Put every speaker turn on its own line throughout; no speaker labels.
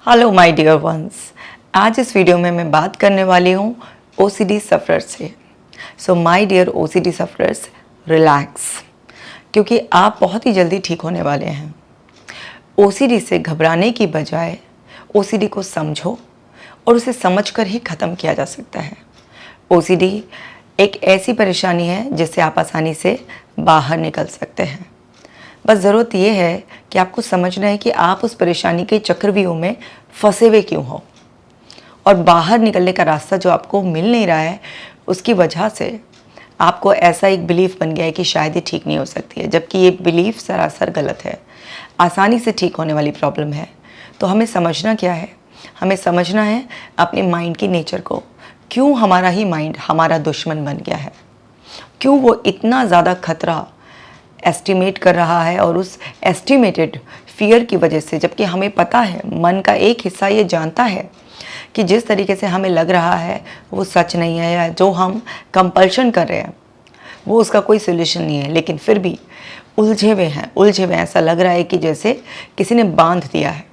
Hello my dear ones. आज इस video में मैं बात करने वाली हूँ ओसीडी सफ़रर्स से। So my dear OCD sufferers, relax, क्योंकि आप बहुत ही जल्दी ठीक होने वाले हैं। ओसीडी से घबराने की बजाय ओसीडी को समझो और उसे समझकर ही ख़त्म किया जा सकता है। ओसीडी एक ऐसी परेशानी है जिससे आप आसानी से बाहर निकल सकते हैं। बस ज़रूरत ये है कि आपको समझना है कि आप उस परेशानी के चक्रव्यूह में फंसे हुए क्यों हो, और बाहर निकलने का रास्ता जो आपको मिल नहीं रहा है उसकी वजह से आपको ऐसा एक बिलीफ बन गया है कि शायद ये ठीक नहीं हो सकती है, जबकि ये बिलीफ सरासर गलत है। आसानी से ठीक होने वाली प्रॉब्लम है। तो हमें समझना क्या है? हमें समझना है अपने माइंड की नेचर को। क्यों हमारा ही माइंड हमारा दुश्मन बन गया है? क्यों वो इतना ज़्यादा खतरा एस्टिमेट कर रहा है, और उस एस्टिमेटेड फियर की वजह से, जबकि हमें पता है, मन का एक हिस्सा ये जानता है कि जिस तरीके से हमें लग रहा है वो सच नहीं है, या जो हम कंपल्शन कर रहे हैं वो उसका कोई सोल्यूशन नहीं है, लेकिन फिर भी उलझे हुए हैं। ऐसा लग रहा है कि जैसे किसी ने बांध दिया है,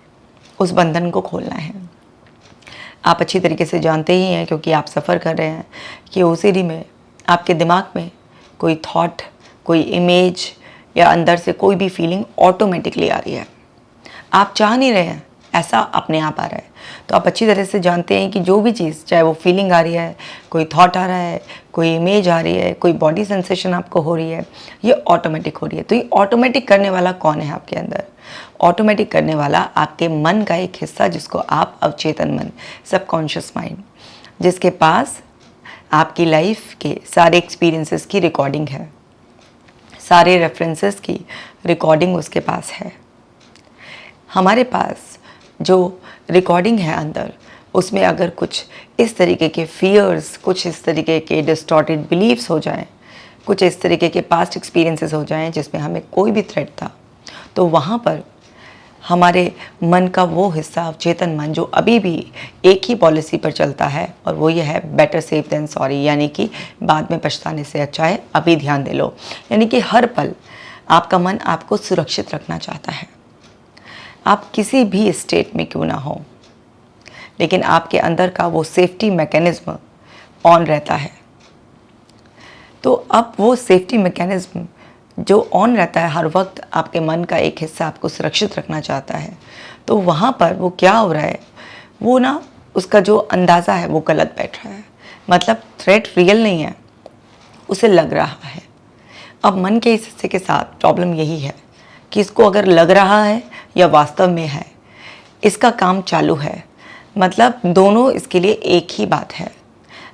उस बंधन को खोलना है। आप अच्छी तरीके से जानते ही हैं, क्योंकि आप सफ़र कर रहे हैं, कि ओसीडी में आपके दिमाग में कोई थॉट, कोई इमेज या अंदर से कोई भी फीलिंग ऑटोमेटिकली आ रही है। आप चाह नहीं रहे हैं, ऐसा अपने आप आ रहा है। तो आप अच्छी तरह से जानते हैं कि जो भी चीज़, चाहे वो फीलिंग आ रही है, कोई थॉट आ रहा है, कोई इमेज आ रही है, कोई बॉडी सेंसेशन आपको हो रही है, ये ऑटोमेटिक हो रही है। तो ये ऑटोमेटिक करने वाला कौन है आपके अंदर? ऑटोमेटिक करने वाला आपके मन का एक हिस्सा, जिसको आप अवचेतन मन, सबकॉन्शियस माइंड, जिसके पास आपकी लाइफ के सारे एक्सपीरियंसेस की रिकॉर्डिंग है, सारे रेफरेंसेस की रिकॉर्डिंग उसके पास है। हमारे पास जो रिकॉर्डिंग है अंदर, उसमें अगर कुछ इस तरीके के फियर्स, कुछ इस तरीके के डिस्टॉर्टेड बिलीव्स हो जाएं, कुछ इस तरीके के पास्ट एक्सपीरियंसेस हो जाएं जिसमें हमें कोई भी थ्रेट था, तो वहाँ पर हमारे मन का वो हिस्सा, चेतन मन, जो अभी भी एक ही पॉलिसी पर चलता है, और वो ये है, बेटर सेफ देन सॉरी, यानी कि बाद में पछताने से अच्छा है अभी ध्यान दे लो। यानी कि हर पल आपका मन आपको सुरक्षित रखना चाहता है। आप किसी भी स्टेट में क्यों ना हो, लेकिन आपके अंदर का वो सेफ्टी मैकेनिज्म ऑन रहता है। तो अब वो सेफ्टी मैकेनिज्म जो ऑन रहता है हर वक्त, आपके मन का एक हिस्सा आपको सुरक्षित रखना चाहता है। तो वहाँ पर वो क्या हो रहा है, वो ना, उसका जो अंदाज़ा है वो गलत बैठ रहा है। मतलब थ्रेट रियल नहीं है, उसे लग रहा है। अब मन के इस हिस्से के साथ प्रॉब्लम यही है कि इसको अगर लग रहा है या वास्तव में है, इसका काम चालू है। मतलब दोनों इसके लिए एक ही बात है।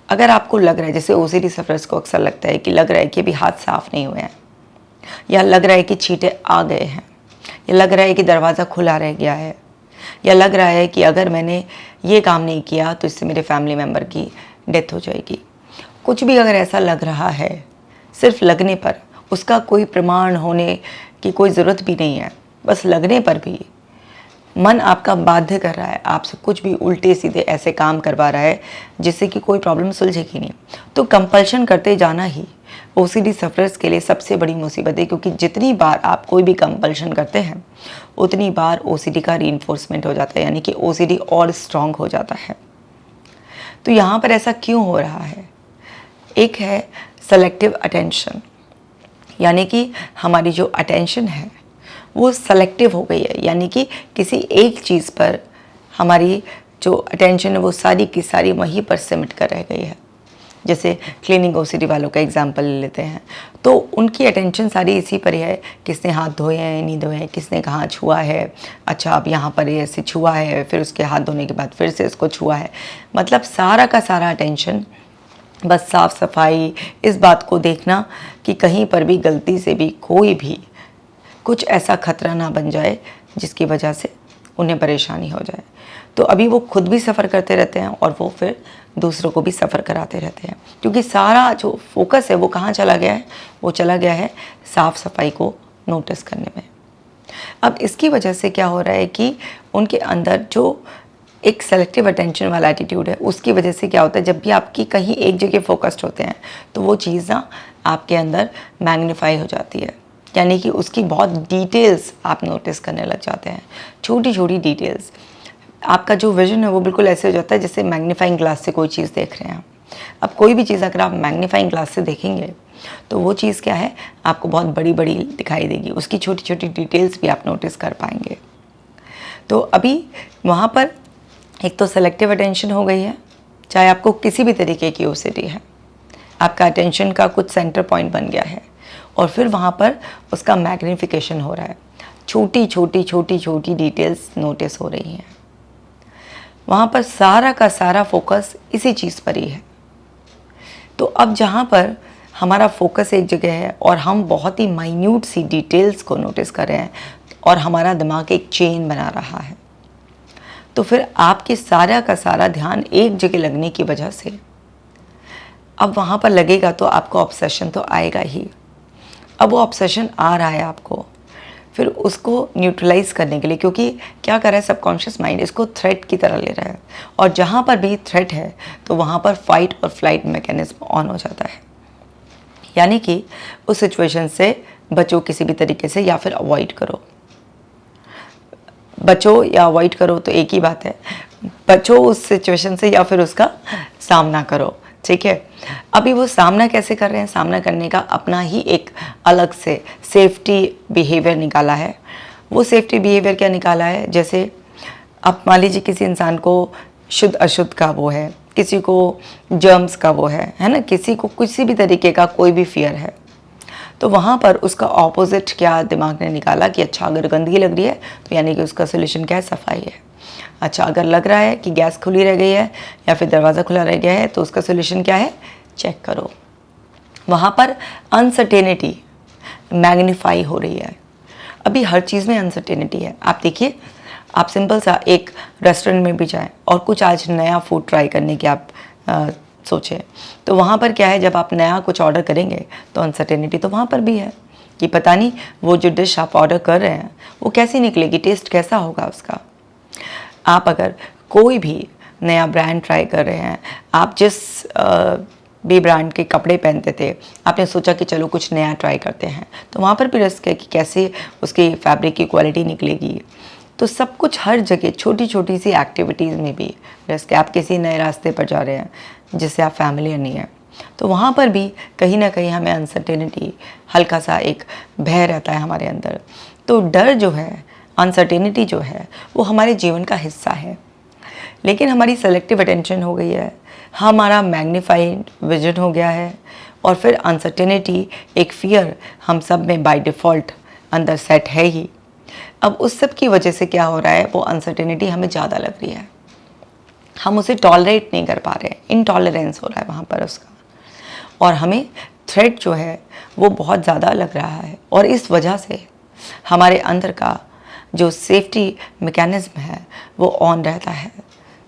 अगर आपको लग रहा है, जैसे ओसीडी सफ़रर्स को अक्सर लगता है कि लग रहा है कि अभी हाथ साफ़ नहीं हुए हैं, या लग रहा है कि छींटे आ गए हैं, या लग रहा है कि दरवाज़ा खुला रह गया है, या लग रहा है कि अगर मैंने ये काम नहीं किया तो इससे मेरे फैमिली मेम्बर की डेथ हो जाएगी। कुछ भी अगर ऐसा लग रहा है, सिर्फ लगने पर, उसका कोई प्रमाण होने की कोई ज़रूरत भी नहीं है, बस लगने पर भी मन आपका बाध्य कर रहा है, आपसे कुछ भी उल्टे सीधे ऐसे काम करवा रहा है जिससे कि कोई प्रॉब्लम सुलझेगी नहीं। तो कंपल्शन करते जाना ही ओसीडी सफ़रर्स के लिए सबसे बड़ी मुसीबत है, क्योंकि जितनी बार आप कोई भी कंपल्शन करते हैं उतनी बार ओसीडी का रीइंफोर्समेंट हो जाता है, यानी कि ओसीडी और स्ट्रॉन्ग हो जाता है। तो यहाँ पर ऐसा क्यों हो रहा है? एक है सेलेक्टिव अटेंशन, यानी कि हमारी जो अटेंशन है वो सेलेक्टिव हो गई है, यानी कि किसी एक चीज़ पर हमारी जो अटेंशन है वो सारी की सारी वहीं पर सिमट कर रह गई है। जैसे क्लीनिंग ओसीडी वालों का एग्जांपल ले लेते हैं, तो उनकी अटेंशन सारी इसी पर है, किसने हाथ धोए हैं नहीं धोए हैं, किसने कहाँ छुआ है, अच्छा अब यहाँ पर ये ऐसे छुआ है, फिर उसके हाथ धोने के बाद फिर से इसको छुआ है। मतलब सारा का सारा अटेंशन बस साफ़ सफाई, इस बात को देखना कि कहीं पर भी गलती से भी कोई भी कुछ ऐसा खतरा ना बन जाए जिसकी वजह से उन्हें परेशानी हो जाए। तो अभी वो खुद भी सफ़र करते रहते हैं और वो फिर दूसरों को भी सफ़र कराते रहते हैं, क्योंकि सारा जो फोकस है वो कहाँ चला गया है? वो चला गया है साफ़ सफाई को नोटिस करने में। अब इसकी वजह से क्या हो रहा है कि उनके अंदर जो एक सेलेक्टिव अटेंशन वाला एटीट्यूड है, उसकी वजह से क्या होता है, जब भी आपकी कहीं एक जगह फोकस्ड होते हैं तो वो चीज़ ना आपके अंदर मैग्नीफाई हो जाती है, यानी कि उसकी बहुत डिटेल्स आप नोटिस करने लग जाते हैं, छोटी छोटी डिटेल्स। आपका जो विजन है वो बिल्कुल ऐसे हो जाता है जैसे मैग्नीफाइंग ग्लास से कोई चीज़ देख रहे हैं। अब कोई भी चीज़ अगर आप मैग्नीफाइंग ग्लास से देखेंगे तो वो चीज़ क्या है, आपको बहुत बड़ी बड़ी दिखाई देगी, उसकी छोटी छोटी डिटेल्स भी आप नोटिस कर पाएंगे। तो अभी वहाँ पर एक तो सेलेक्टिव अटेंशन हो गई है, चाहे आपको किसी भी तरीके की ओसीडी है, आपका अटेंशन का कुछ सेंटर पॉइंट बन गया है और फिर वहाँ पर उसका मैग्नीफिकेशन हो रहा है, छोटी छोटी छोटी छोटी डिटेल्स नोटिस हो रही हैं। वहाँ पर सारा का सारा फोकस इसी चीज़ पर ही है। तो अब जहाँ पर हमारा फोकस एक जगह है और हम बहुत ही माइन्यूट सी डिटेल्स को नोटिस कर रहे हैं और हमारा दिमाग एक चेन बना रहा है, तो फिर आपके सारा का सारा ध्यान एक जगह लगने की वजह से अब वहाँ पर लगेगा तो आपको ऑब्सेशन तो आएगा ही। अब वो ऑब्सेशन आ रहा है आपको, फिर उसको न्यूट्रलाइज करने के लिए, क्योंकि क्या कर रहा है सबकॉन्शियस माइंड, इसको थ्रेट की तरह ले रहा है और जहाँ पर भी थ्रेट है तो वहाँ पर फाइट और फ्लाइट मैकेनिज्म ऑन हो जाता है, यानी कि उस सिचुएशन से बचो किसी भी तरीके से या फिर अवॉइड करो। बचो या अवॉइड करो तो एक ही बात है, बचो उस सिचुएशन से या फिर उसका सामना करो, ठीक है। अभी वो सामना कैसे कर रहे हैं, सामना करने का अपना ही एक अलग से सेफ्टी बिहेवियर निकाला है। वो सेफ्टी बिहेवियर क्या निकाला है, जैसे अब मान लीजिए किसी इंसान को शुद्ध अशुद्ध का वो है, किसी को जर्म्स का वो है ना, किसी को किसी भी तरीके का कोई भी फियर है, तो वहाँ पर उसका ऑपोजिट क्या दिमाग ने निकाला कि अच्छा अगर गंदगी लग रही है तो यानी कि उसका सोल्यूशन क्या है, सफाई है। अच्छा अगर लग रहा है कि गैस खुली रह गई है या फिर दरवाज़ा खुला रह गया है तो उसका सोल्यूशन क्या है, चेक करो। वहाँ पर अनसर्टेनिटी मैग्नीफाई हो रही है। अभी हर चीज़ में अनसर्टेनिटी है। आप देखिए, आप सिंपल सा एक रेस्टोरेंट में भी जाएं और कुछ आज नया फूड ट्राई करने की आप सोचें, तो वहाँ पर क्या है, जब आप नया कुछ ऑर्डर करेंगे तो अनसर्टेनिटी तो वहाँ पर भी है कि पता नहीं वो जो डिश आप ऑर्डर कर रहे हैं वो कैसी निकलेगी, टेस्ट कैसा होगा उसका। आप अगर कोई भी नया ब्रांड ट्राई कर रहे हैं, आप जिस भी ब्रांड के कपड़े पहनते थे, आपने सोचा कि चलो कुछ नया ट्राई करते हैं, तो वहाँ पर भी रिस्क है कि कैसे उसकी फैब्रिक की क्वालिटी निकलेगी। तो सब कुछ हर जगह छोटी छोटी सी एक्टिविटीज़ में भी रिस्क है। आप किसी नए रास्ते पर जा रहे हैं जिससे आप फैमिलियर नहीं है, तो वहाँ पर भी कहीं ना कहीं हमें अनसर्टेनिटी, हल्का सा एक भय रहता है हमारे अंदर। तो डर जो है, अनसर्टेनिटी जो है, वो हमारे जीवन का हिस्सा है। लेकिन हमारी सेलेक्टिव अटेंशन हो गई है, हमारा मैग्नीफाइड विजन हो गया है और फिर अनसर्टेनिटी, एक फियर हम सब में बाय डिफ़ॉल्ट अंदर सेट है ही। अब उस सब की वजह से क्या हो रहा है, वो अनसर्टेनिटी हमें ज़्यादा लग रही है, हम उसे टॉलरेट नहीं कर पा रहे हैं, इनटॉलरेंस हो रहा है वहाँ पर उसका, और हमें थ्रेट जो है वो बहुत ज़्यादा लग रहा है। और इस वजह से हमारे अंदर का जो सेफ्टी मैकेनिज्म है वो ऑन रहता है,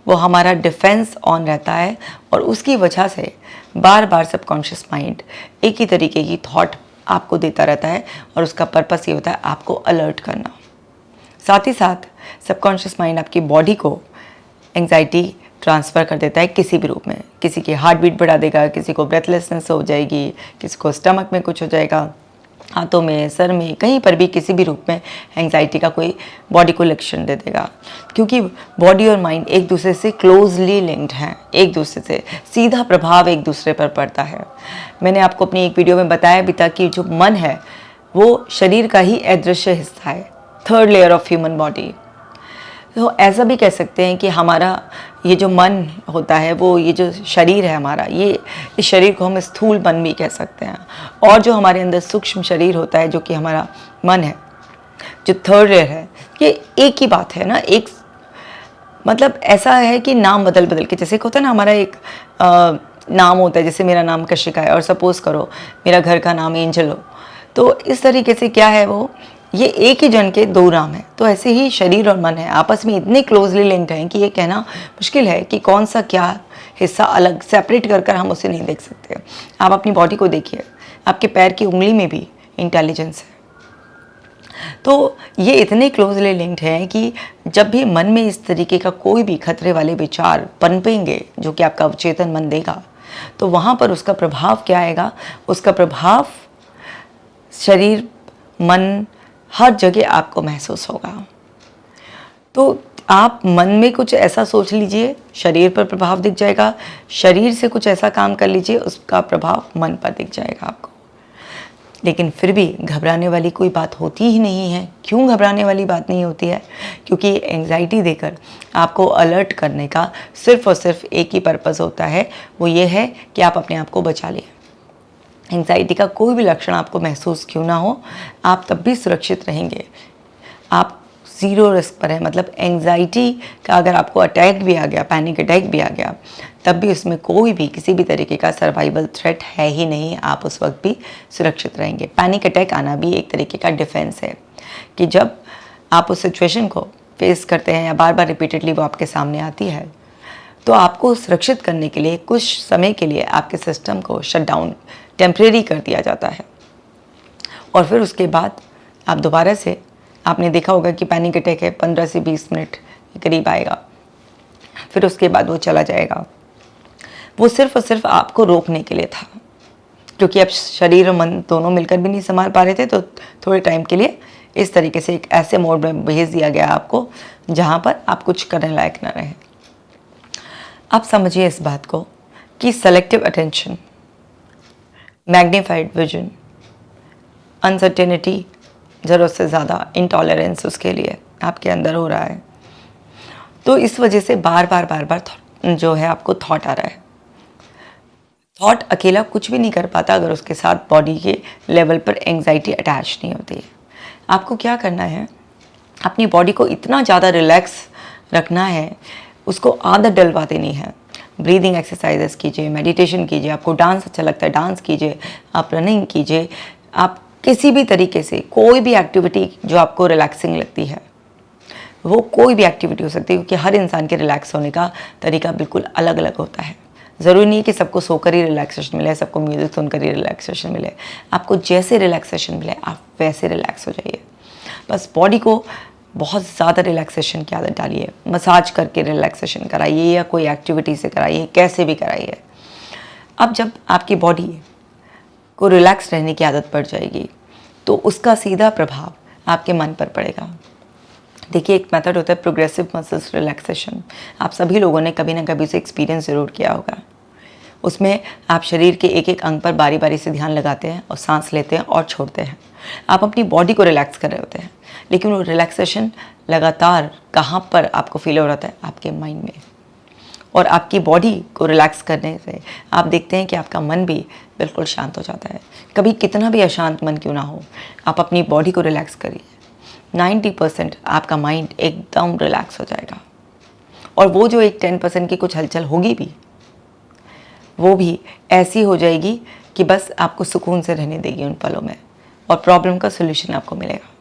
वो हमारा डिफेंस ऑन रहता है और उसकी वजह से बार बार सबकॉन्शियस माइंड एक ही तरीके की थॉट आपको देता रहता है और उसका पर्पस ये होता है आपको अलर्ट करना। साथ ही साथ सबकॉन्शियस माइंड आपकी बॉडी को एंग्जाइटी ट्रांसफ़र कर देता है किसी भी रूप में। किसी की हार्ट बीट बढ़ा देगा, किसी को ब्रेथलेसनेस हो जाएगी, किसी को स्टमक में कुछ हो जाएगा, हाथों में, सर में, कहीं पर भी किसी भी रूप में एंग्जाइटी का कोई बॉडी को लक्षण दे देगा, क्योंकि बॉडी और माइंड एक दूसरे से क्लोजली लिंक्ड हैं, एक दूसरे से सीधा प्रभाव एक दूसरे पर पड़ता है। मैंने आपको अपनी एक वीडियो में बताया भी था कि जो मन है वो शरीर का ही अदृश्य हिस्सा है, third layer of human body. तो ऐसा भी कह सकते हैं कि हमारा ये जो मन होता है, वो ये जो शरीर है हमारा, ये इस शरीर को हम स्थूल मन भी कह सकते हैं, और जो हमारे अंदर सूक्ष्म शरीर होता है जो कि हमारा मन है, जो थर्ड लेयर है, ये एक ही बात है ना। एक मतलब ऐसा है कि नाम बदल बदल के, जैसे होता है ना हमारा एक नाम होता है, जैसे मेरा नाम कशिका है और सपोज़ करो मेरा घर का नाम एंजल हो, तो इस तरीके से क्या है, वो ये एक ही जन के दो नाम है। तो ऐसे ही शरीर और मन है, आपस में इतने क्लोजली लिंक्ड हैं कि ये कहना मुश्किल है कि कौन सा क्या हिस्सा अलग सेपरेट कर कर हम उसे नहीं देख सकते। आप अपनी बॉडी को देखिए, आपके पैर की उंगली में भी इंटेलिजेंस है। तो ये इतने क्लोजली लिंक्ड हैं कि जब भी मन में इस तरीके का कोई भी खतरे वाले विचार पनपेंगे, जो कि आपका अवचेतन मन देगा, तो वहाँ पर उसका प्रभाव क्या आएगा, उसका प्रभाव शरीर, मन, हर जगह आपको महसूस होगा। तो आप मन में कुछ ऐसा सोच लीजिए, शरीर पर प्रभाव दिख जाएगा। शरीर से कुछ ऐसा काम कर लीजिए, उसका प्रभाव मन पर दिख जाएगा आपको। लेकिन फिर भी घबराने वाली कोई बात होती ही नहीं है। क्यों घबराने वाली बात नहीं होती है? क्योंकि एंग्जाइटी देकर आपको अलर्ट करने का सिर्फ और सिर्फ एक ही पर्पस होता है, वो ये है कि आप अपने आप को बचा लें। एंग्जाइटी का कोई भी लक्षण आपको महसूस क्यों ना हो, आप तब भी सुरक्षित रहेंगे। आप ज़ीरो रिस्क पर है। मतलब एंग्जाइटी का अगर आपको अटैक भी आ गया, पैनिक अटैक भी आ गया, तब भी उसमें कोई भी किसी भी तरीके का सर्वाइवल थ्रेट है ही नहीं। आप उस वक्त भी सुरक्षित रहेंगे। पैनिक अटैक आना भी एक तरीके का डिफेंस है कि जब आप उस सिचुएशन को फेस करते हैं या बार बार रिपीटेडली वो आपके सामने आती है, तो आपको सुरक्षित करने के लिए कुछ समय के लिए आपके सिस्टम को शट डाउन टेम्परेरी कर दिया जाता है। और फिर उसके बाद आप दोबारा से, आपने देखा होगा कि पैनिक अटैक है 15 से 20 मिनट के करीब आएगा, फिर उसके बाद वो चला जाएगा। वो सिर्फ और सिर्फ आपको रोकने के लिए था, क्योंकि अब शरीर और मन दोनों मिलकर भी नहीं संभाल पा रहे थे। तो थोड़े टाइम के लिए इस तरीके से एक ऐसे मोड में भेज दिया गया आपको जहाँ पर आप कुछ करने लायक ना रहे। आप समझिए इस बात को कि selective attention, magnified vision, uncertainty, ज़रूरत से ज़्यादा इंटॉलरेंस उसके लिए आपके अंदर हो रहा है। तो इस वजह से बार बार जो है आपको थॉट आ रहा है। थॉट अकेला कुछ भी नहीं कर पाता अगर उसके साथ बॉडी के लेवल पर एंग्जाइटी अटैच नहीं होती है। आपको क्या करना है, अपनी बॉडी को इतना ज़्यादा रिलैक्स रखना है, उसको आदत डलवा देनी है। ब्रीदिंग एक्सरसाइजेस कीजिए, मेडिटेशन कीजिए, आपको डांस अच्छा लगता है डांस कीजिए, आप रनिंग कीजिए, आप किसी भी तरीके से कोई भी एक्टिविटी जो आपको रिलैक्सिंग लगती है, वो कोई भी एक्टिविटी हो सकती है, क्योंकि हर इंसान के रिलैक्स होने का तरीका बिल्कुल अलग अलग होता है। ज़रूरी नहीं कि सबको सोकर ही रिलैक्सेशन मिले, सबको म्यूज़िक सुनकर ही रिलैक्सेशन मिले। आपको जैसे रिलैक्सेशन मिले आप वैसे रिलैक्स हो जाइए। बस बॉडी को बहुत ज़्यादा रिलैक्सेशन की आदत डालिए, मसाज करके रिलैक्सेशन कराइए या कोई एक्टिविटी से कराइए, कैसे भी कराइए। अब जब आपकी बॉडी को रिलैक्स रहने की आदत पड़ जाएगी तो उसका सीधा प्रभाव आपके मन पर पड़ेगा। देखिए, एक मेथड होता है प्रोग्रेसिव मसल्स रिलैक्सेशन। आप सभी लोगों ने कभी ना कभी उसे एक्सपीरियंस ज़रूर किया होगा। उसमें आप शरीर के एक एक अंग पर बारी बारी से ध्यान लगाते हैं और सांस लेते हैं और छोड़ते हैं। आप अपनी बॉडी को रिलैक्स कर रहे होते हैं, लेकिन वो रिलैक्सेशन लगातार कहाँ पर आपको फील हो रहा है? आपके माइंड में। और आपकी बॉडी को रिलैक्स करने से आप देखते हैं कि आपका मन भी बिल्कुल शांत हो जाता है। कभी कितना भी अशांत मन क्यों ना हो, आप अपनी बॉडी को रिलैक्स करिए, 90% आपका माइंड एकदम रिलैक्स हो जाएगा। और वो जो एक 10% की कुछ हलचल होगी भी, वो भी ऐसी हो जाएगी कि बस आपको सुकून से रहने देगी उन पलों में, और प्रॉब्लम का सोल्यूशन आपको मिलेगा।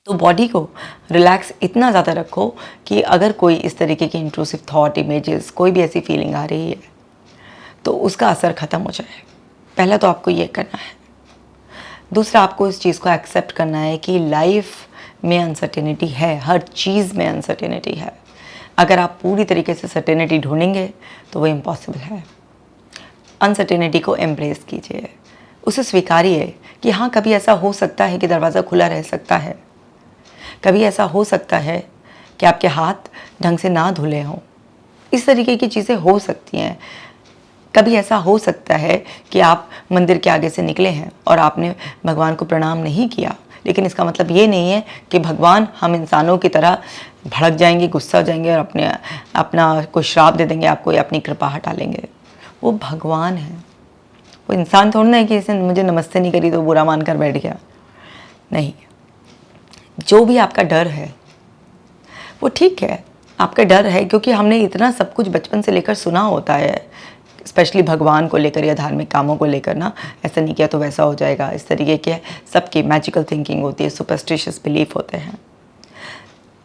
तो बॉडी को रिलैक्स इतना ज़्यादा रखो कि अगर कोई इस तरीके की इंट्रूसिव थॉट, इमेजेस, कोई भी ऐसी फीलिंग आ रही है तो उसका असर ख़त्म हो जाए। पहला तो आपको ये करना है। दूसरा, आपको इस चीज़ को एक्सेप्ट करना है कि लाइफ में अनसर्टेनिटी है, हर चीज़ में अनसर्टेनिटी है। अगर आप पूरी तरीके से सर्टेनिटी ढूंढेंगे तो वो इम्पॉसिबल है। अनसर्टेनिटी को एम्ब्रेस कीजिए, उसे स्वीकारिए कि हाँ, कभी ऐसा हो सकता है कि दरवाज़ा खुला रह सकता है, कभी ऐसा हो सकता है कि आपके हाथ ढंग से ना धुले हों। इस तरीके की चीज़ें हो सकती हैं। कभी ऐसा हो सकता है कि आप मंदिर के आगे से निकले हैं और आपने भगवान को प्रणाम नहीं किया, लेकिन इसका मतलब ये नहीं है कि भगवान हम इंसानों की तरह भड़क जाएंगे, गुस्सा हो जाएंगे और अपना कोई श्राप दे देंगे आपको या अपनी कृपा हटा लेंगे। वो भगवान है, वो इंसान थोड़ा ना है कि इसने मुझे नमस्ते नहीं करी तो बुरा मान कर बैठ गया। नहीं, जो भी आपका डर है वो ठीक है, आपका डर है क्योंकि हमने इतना सब कुछ बचपन से लेकर सुना होता है, स्पेशली भगवान को लेकर या धार्मिक कामों को लेकर ना, ऐसा नहीं किया तो वैसा हो जाएगा, इस तरीके के सबकी मैजिकल थिंकिंग होती है, सुपरस्टिशियस बिलीफ होते हैं।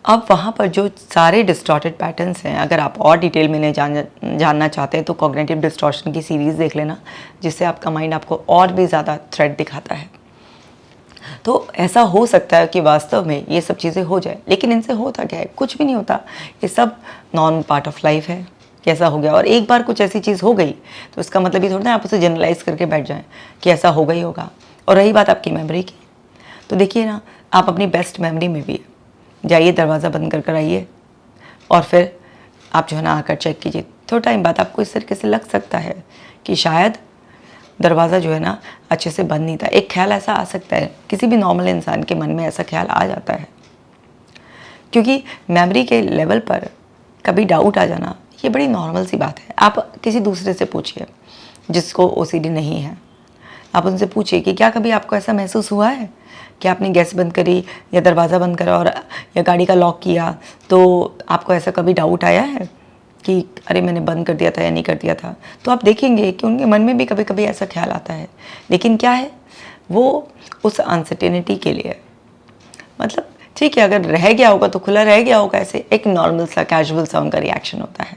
अब वहाँ पर जो सारे डिस्टॉर्टेड पैटर्न्स हैं, अगर आप और डिटेल में जानना चाहते हैं तो कॉग्निटिव डिस्टॉर्शन की सीरीज़ देख लेना, जिससे आपका माइंड आपको और भी ज़्यादा थ्रेट दिखाता है। तो ऐसा हो सकता है कि वास्तव में ये सब चीज़ें हो जाए, लेकिन इनसे होता क्या है? कुछ भी नहीं होता। ये सब नॉर्मल पार्ट ऑफ लाइफ है। कैसा हो गया और एक बार कुछ ऐसी चीज़ हो गई तो इसका मतलब ये थोड़ा ना आप उसे जनरलाइज करके बैठ जाएं कि ऐसा होगा ही होगा। और रही बात आपकी मेमोरी की, तो देखिए ना, आप अपनी बेस्ट मेमोरी में भी जाइए, दरवाज़ा बंद कर कर आइए, और फिर आप जो है ना आकर चेक कीजिए। थोड़ा टाइम बाद आपको इस तरीके से लग सकता है कि शायद दरवाज़ा जो है ना अच्छे से बंद नहीं था। एक ख्याल ऐसा आ सकता है, किसी भी नॉर्मल इंसान के मन में ऐसा ख्याल आ जाता है, क्योंकि मेमोरी के लेवल पर कभी डाउट आ जाना ये बड़ी नॉर्मल सी बात है। आप किसी दूसरे से पूछिए जिसको ओसीडी नहीं है, आप उनसे पूछिए कि क्या कभी आपको ऐसा महसूस हुआ है कि आपने गैस बंद करी या दरवाज़ा बंद करा और या गाड़ी का लॉक किया तो आपको ऐसा कभी डाउट आया है कि अरे मैंने बंद कर दिया था या नहीं कर दिया था। तो आप देखेंगे कि उनके मन में भी कभी कभी ऐसा ख्याल आता है, लेकिन क्या है वो उस अनसर्टेनिटी के लिए, मतलब ठीक है अगर रह गया होगा तो खुला रह गया होगा, ऐसे एक नॉर्मल सा कैजुअल सा उनका रिएक्शन होता है,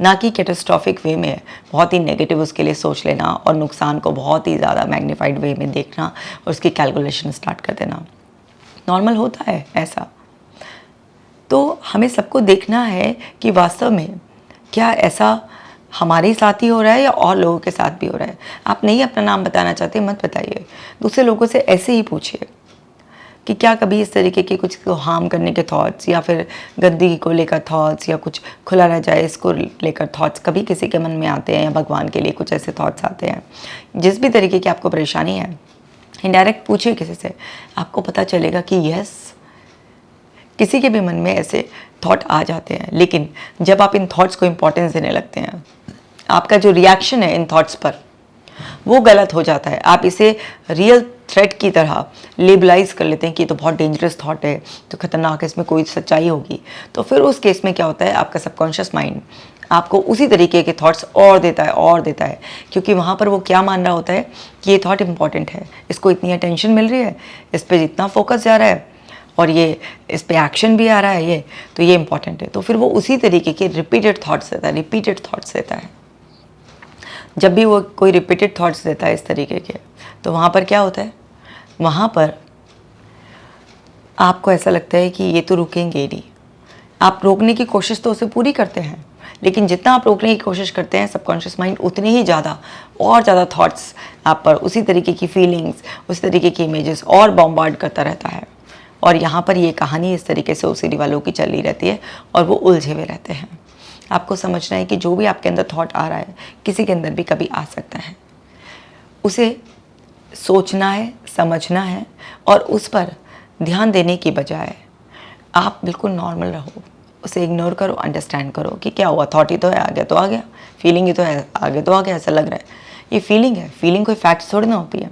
ना कि कैटास्ट्रॉफिक वे में बहुत ही नेगेटिव उसके लिए सोच लेना और नुकसान को बहुत ही ज़्यादा मैग्नीफाइड वे में देखना और उसकी कैलकुलेशन स्टार्ट कर देना। नॉर्मल होता है ऐसा। तो हमें सबको देखना है कि वास्तव में क्या ऐसा हमारे साथ ही हो रहा है या और लोगों के साथ भी हो रहा है। आप नहीं अपना नाम बताना चाहते मत बताइए, दूसरे लोगों से ऐसे ही पूछिए कि क्या कभी इस तरीके के कुछ को हार्म करने के थॉट्स या फिर गंदगी को लेकर थॉट्स या कुछ खुला रह जाए इसको लेकर थॉट्स कभी किसी के मन में आते हैं, या भगवान के लिए कुछ ऐसे थॉट्स आते हैं। जिस भी तरीके की आपको परेशानी है इनडायरेक्ट पूछिए किसी से, आपको पता चलेगा कि यस किसी के भी मन में ऐसे थॉट आ जाते हैं। लेकिन जब आप इन थॉट्स को इम्पोर्टेंस देने लगते हैं, आपका जो रिएक्शन है इन थॉट्स पर वो गलत हो जाता है। आप इसे रियल थ्रेट की तरह लेबलाइज कर लेते हैं कि तो बहुत डेंजरस थॉट है, तो खतरनाक है, इसमें कोई सच्चाई होगी। तो फिर उस केस में क्या होता है, आपका सबकॉन्शियस माइंड आपको उसी तरीके के थॉट्स और देता है, क्योंकि वहाँ पर वो क्या मान रहा होता है कि ये थॉट इंपॉर्टेंट है, इसको इतनी अटेंशन मिल रही है, इस पर जितना फोकस जा रहा है और ये इस पे एक्शन भी आ रहा है, ये तो ये इंपॉर्टेंट है। तो फिर वो उसी तरीके के रिपीटेड थॉट्स देता है। जब भी वो कोई रिपीटेड थॉट्स देता है इस तरीके के, तो वहाँ पर क्या होता है, वहाँ पर आपको ऐसा लगता है कि ये तो रुकेंगे नहीं। आप रोकने की कोशिश तो उसे पूरी करते हैं, लेकिन जितना आप रोकने की कोशिश करते हैं सबकॉन्शियस माइंड उतनी ही ज़्यादा और ज़्यादा थॉट्स आप पर, उसी तरीके की फीलिंग्स, उस तरीके की इमेजेस और बॉम्बार्ड करता रहता है। और यहाँ पर ये कहानी इस तरीके से ओसीडी वालों की चली रहती है और वो उलझे हुए रहते हैं। आपको समझना है कि जो भी आपके अंदर थॉट आ रहा है किसी के अंदर भी कभी आ सकता है, उसे सोचना है, समझना है और उस पर ध्यान देने की बजाय आप बिल्कुल नॉर्मल रहो, उसे इग्नोर करो, अंडरस्टैंड करो कि क्या हुआ, थॉट ही तो है, आ गया तो आ गया, फीलिंग ही तो है, आ गया तो आ गया, ऐसा लग रहा है ये फीलिंग है, फीलिंग कोई फैक्ट्स थोड़ी ना होती है।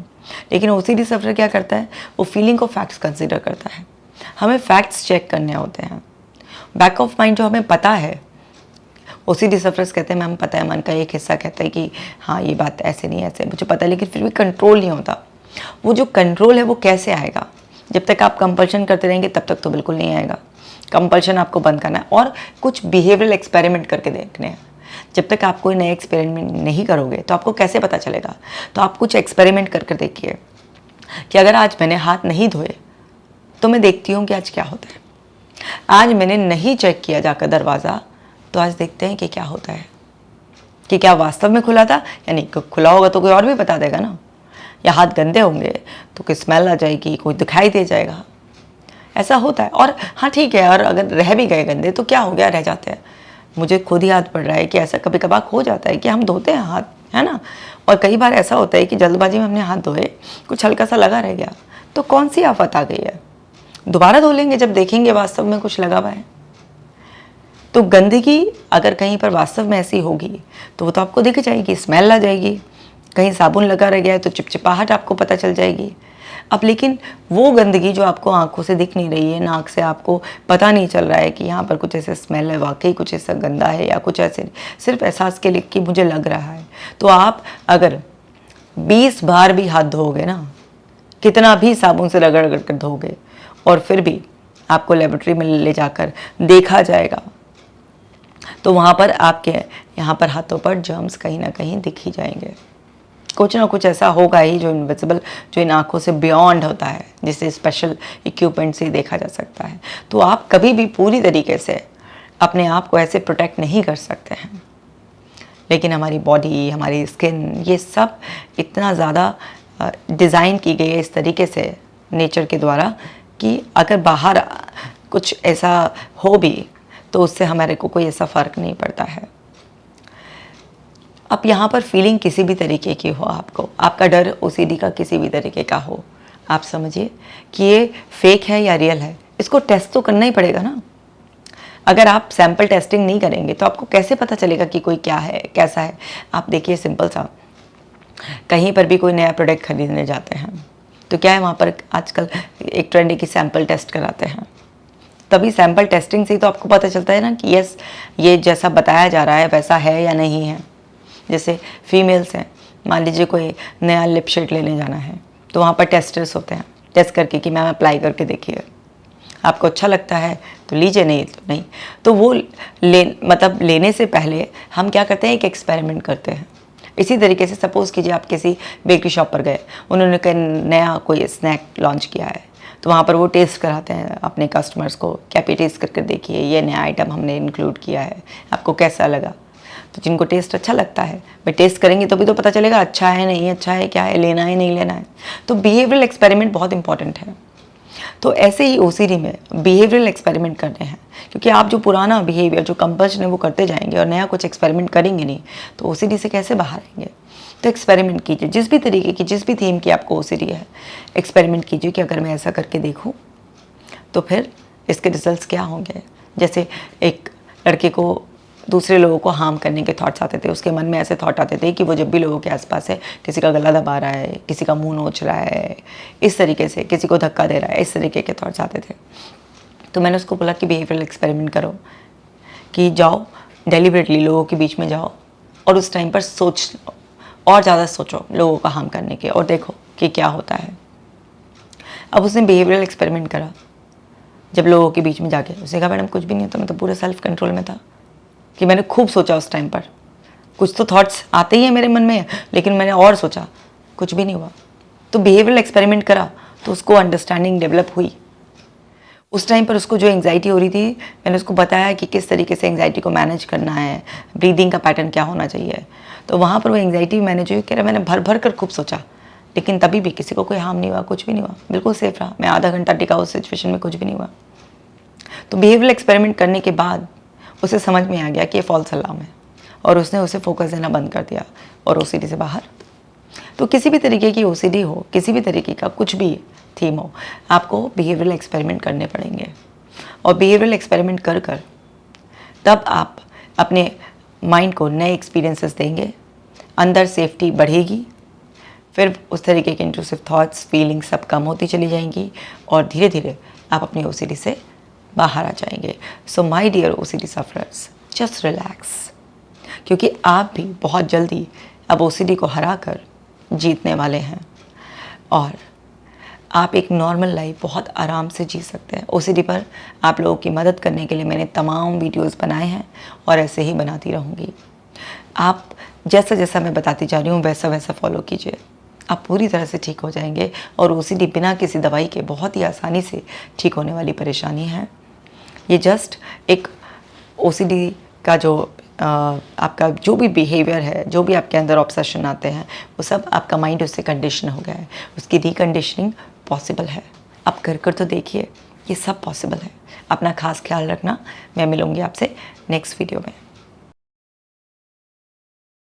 लेकिन ओसीडी सफर क्या करता है, वो फीलिंग को फैक्ट्स कंसिडर करता है। हमें फैक्ट्स चेक करने होते हैं। बैक ऑफ माइंड जो हमें पता है, ओसीडी सफरर्स कहते हैं मैम पता है, मन का एक हिस्सा कहता है कि हाँ ये बात ऐसे नहीं ऐसे मुझे पता है, लेकिन फिर भी कंट्रोल नहीं होता। वो जो कंट्रोल है वो कैसे आएगा, जब तक आप कंपल्शन करते रहेंगे तब तक तो बिल्कुल नहीं आएगा। कंपल्शन आपको बंद करना है और कुछ बिहेवियरल एक्सपेरिमेंट करके देखने हैं। जब तक आप कोई नए एक्सपेरिमेंट नहीं करोगे तो आपको कैसे पता चलेगा। तो आप कुछ एक्सपेरिमेंट कर देखिए कि अगर आज मैंने हाथ नहीं धोए तो मैं देखती हूँ कि आज क्या होता है। आज मैंने नहीं चेक किया जाकर दरवाज़ा, तो आज देखते हैं कि क्या होता है, कि क्या वास्तव में खुला था या नहीं। खुला होगा तो कोई और भी बता देगा ना, या हाथ गंदे होंगे तो कोई स्मेल आ जाएगी, कोई दिखाई दे जाएगा, ऐसा होता है। और हाँ ठीक है, और अगर रह भी गए गंदे तो क्या हो गया, रह जाते हैं। मुझे खुद ही याद पड़ रहा है कि ऐसा कभी कभार हो जाता है कि हम धोते हैं हाथ, है ना, और कई बार ऐसा होता है कि जल्दबाजी में हमने हाथ धोए, कुछ हल्का सा लगा रह गया, तो कौन सी आफत आ गई है, दोबारा धो लेंगे जब देखेंगे वास्तव में कुछ लगा हुआ है। तो गंदगी अगर कहीं पर वास्तव में ऐसी होगी तो वो तो आपको दिख जाएगी, स्मेल आ जाएगी, कहीं साबुन लगा रह गया है तो चिपचिपाहट आपको पता चल जाएगी। अब लेकिन वो गंदगी जो आपको आंखों से दिख नहीं रही है, नाक से आपको पता नहीं चल रहा है कि यहाँ पर कुछ ऐसे स्मेल है, वाकई कुछ ऐसा गंदा है या कुछ ऐसे, सिर्फ एहसास के लिए कि मुझे लग रहा है। तो आप अगर 20 बार भी हाथ धोगे ना, कितना भी साबुन से रगड़ रगड़ कर धोगे, और फिर भी आपको लेबोरेटरी में ले जाकर देखा जाएगा तो वहाँ पर आपके यहाँ पर हाथों पर जर्म्स कहीं ना कहीं दिख ही जाएंगे। कुछ ना कुछ ऐसा होगा ही जो इनविजिबल, जो इन आँखों से बियॉन्ड होता है, जिसे स्पेशल इक्विपमेंट से देखा जा सकता है। तो आप कभी भी पूरी तरीके से अपने आप को ऐसे प्रोटेक्ट नहीं कर सकते हैं, लेकिन हमारी बॉडी, हमारी स्किन, ये सब इतना ज़्यादा डिज़ाइन की गई है इस तरीके से नेचर के द्वारा कि अगर बाहर कुछ ऐसा हो भी तो उससे हमारे को कोई ऐसा फ़र्क नहीं पड़ता है। अब यहाँ पर फीलिंग किसी भी तरीके की हो, आपका डर OCD का किसी भी तरीके का हो, आप समझिए कि ये फेक है या रियल है, इसको टेस्ट तो करना ही पड़ेगा ना। अगर आप सैम्पल टेस्टिंग नहीं करेंगे तो आपको कैसे पता चलेगा कि कोई क्या है, कैसा है। आप देखिए सिंपल सा, कहीं पर भी कोई नया प्रोडक्ट खरीदने जाते हैं तो क्या है, वहाँ पर आजकल एक ट्रेंड है कि सैम्पल टेस्ट कराते हैं। तभी सैम्पल टेस्टिंग से ही तो आपको पता चलता है ना कि यस, ये जैसा बताया जा रहा है वैसा है या नहीं है। जैसे फीमेल्स हैं, मान लीजिए कोई नया लिप शेड लेने जाना है तो वहाँ पर टेस्टर्स होते हैं, टेस्ट करके कि मैम अप्लाई करके देखिए, आपको अच्छा लगता है तो लीजिए, नहीं तो नहीं। तो वो लेने से पहले हम क्या करते हैं, एक एक्सपेरिमेंट करते हैं। इसी तरीके से सपोज़ कीजिए आप किसी बेकरी शॉप पर गए, उन्होंने कोई नया कोई स्नैक लॉन्च किया है तो वहाँ पर वो टेस्ट कराते हैं अपने कस्टमर्स को, क्या भी टेस्ट करके देखिए ये नया आइटम हमने इंक्लूड किया है, आपको कैसा लगा। तो जिनको टेस्ट अच्छा लगता है भाई टेस्ट करेंगे तो भी तो पता चलेगा अच्छा है नहीं अच्छा है, क्या है, लेना है नहीं लेना है। तो बिहेवियरल एक्सपेरिमेंट बहुत इंपॉर्टेंट है। तो ऐसे ही OCD में बिहेवियरल एक्सपेरिमेंट करने हैं, क्योंकि आप जो पुराना बिहेवियर जो कंपल्शन है वो करते जाएंगे और नया कुछ एक्सपेरिमेंट करेंगे नहीं तो OCD से कैसे बाहर आएंगे। तो एक्सपेरिमेंट कीजिए, जिस भी तरीके की, जिस भी थीम की आपको OCD है, एक्सपेरिमेंट कीजिए कि अगर मैं ऐसा करके देखूँ तो फिर इसके रिजल्ट्स क्या होंगे। जैसे एक लड़के को दूसरे लोगों को हार्म करने के थॉट्स आते थे, उसके मन में ऐसे थॉट आते थे कि वो जब भी लोगों के आसपास है, किसी का गला दबा रहा है, किसी का मुंह नोच रहा है, इस तरीके से किसी को धक्का दे रहा है, इस तरीके के थॉट्स आते थे। तो मैंने उसको बोला कि बिहेवियरल एक्सपेरिमेंट करो, कि जाओ डेलिबरेटली लोगों के बीच में जाओ और उस टाइम पर सोच और ज़्यादा सोचो लोगों का हार्म करने के, और देखो कि क्या होता है। अब उसने बिहेवियरल एक्सपेरिमेंट करा, जब लोगों के बीच में जाके उसने कहा मैडम कुछ भी नहीं होता, मैं तो पूरे सेल्फ कंट्रोल में था, कि मैंने खूब सोचा उस टाइम पर, कुछ तो थॉट्स आते ही हैं मेरे मन में लेकिन मैंने और सोचा, कुछ भी नहीं हुआ। तो बिहेवियरल एक्सपेरिमेंट करा तो उसको अंडरस्टैंडिंग डेवलप हुई। उस टाइम पर उसको जो एंग्जाइटी हो रही थी, मैंने उसको बताया कि किस तरीके से एंग्जाइटी को मैनेज करना है, ब्रीदिंग का पैटर्न क्या होना चाहिए। तो वहाँ पर वो एंग्जाइटी मैनेज हुई। कह रहा मैंने भर भर कर खूब सोचा लेकिन तभी भी किसी को कोई हार्म नहीं हुआ, कुछ भी नहीं हुआ, बिल्कुल सेफ रहा। मैं आधा घंटा टिका उस सिचुएशन में, कुछ भी नहीं हुआ। तो बिहेवियरल एक्सपेरिमेंट करने के बाद उसे समझ में आ गया कि ये फॉल्स अलार्म है और उसने उसे फोकस देना बंद कर दिया और OCD से बाहर। तो किसी भी तरीके की OCD हो, किसी भी तरीके का कुछ भी थीम हो, आपको बिहेवियरल एक्सपेरिमेंट करने पड़ेंगे। और बिहेवियरल एक्सपेरिमेंट कर कर तब आप अपने माइंड को नए एक्सपीरियंसेस देंगे, अंदर सेफ्टी बढ़ेगी, फिर उस तरीके के इंट्रूसिव थॉट्स, फीलिंग्स सब कम होती चली जाएंगी और धीरे धीरे आप अपनी OCD से बाहर आ जाएंगे। So my dear OCD sufferers, just relax, क्योंकि आप भी बहुत जल्दी अब OCD को हरा कर जीतने वाले हैं और आप एक नॉर्मल लाइफ बहुत आराम से जी सकते हैं। OCD पर आप लोगों की मदद करने के लिए मैंने तमाम वीडियोस बनाए हैं और ऐसे ही बनाती रहूँगी। आप जैसा जैसा मैं बताती जा रही हूँ वैसा वैसा फॉलो कीजिए, आप पूरी तरह से ठीक हो जाएंगे। और OCD बिना किसी दवाई के बहुत ही आसानी से ठीक होने वाली परेशानी है। ये जस्ट एक OCD का जो आपका जो भी बिहेवियर है, जो भी आपके अंदर ऑब्सेशन आते हैं, वो सब आपका माइंड उससे कंडीशन हो गया है। उसकी रिकंडीशनिंग पॉसिबल है, आप कर तो देखिए, ये सब पॉसिबल है। अपना खास ख्याल रखना। मैं मिलूँगी आपसे नेक्स्ट वीडियो में।